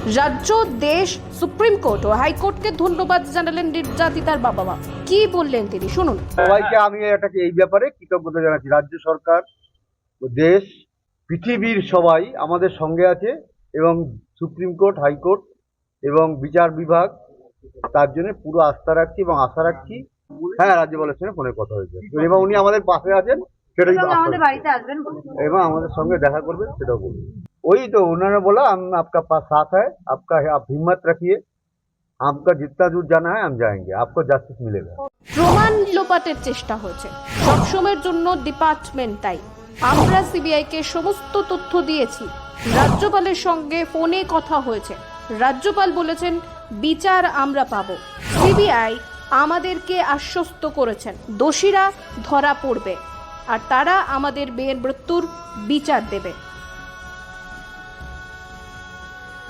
রাজ্য, দেশ, supreme court ও হাইকোর্টকে ধন্যবাদ জানালেন নির্যাতিতার বাবা মা। কি বললেন তিনি, শুনুন। সবাইকে আমি এটাকে এই ব্যাপারে কৃতজ্ঞতা জানাচ্ছি। রাজ্য সরকার ও দেশ, পৃথিবীর সবাই আমাদের সঙ্গে আছে এবং সুপ্রিম কোর্ট, হাইকোর্ট এবং বিচার বিভাগ, তার জন্য পুরো আস্থা রাখছি এবং আশা রাখছি। হ্যাঁ, রাজ্যপালের সঙ্গে ফোনে কথা হয়েছে এবং উনি আমাদের পাশে আছেন, সেটাই আমাদের বাড়িতে আসবেন এবং আমাদের সঙ্গে দেখা করবেন, সেটাও বলবেন। वही तो उन्होंने बोला हम आपका पास साथ है, आपका आप हिम्मत रखिए, हमका जितना दूर जाना है हम जाएंगे, आपको जस्टिस मिलेगा। প্রমাণ লোপাটের চেষ্টা হয়েছে সবসময়ের জন্য ডিপার্টমেন্ট তাই আমরা সিবিআইকে সমস্ত তথ্য দিয়েছি। রাজ্যপালের সঙ্গে ফোনে কথা হয়েছে, রাজ্যপাল বলেছেন বিচার আমরা পাবো। সিবিআই আমাদেরকে আশ্বস্ত করেছেন দোষীরা ধরা পড়বে আর তারা আমাদের মেয়ের মৃত্যুর বিচার দেবে।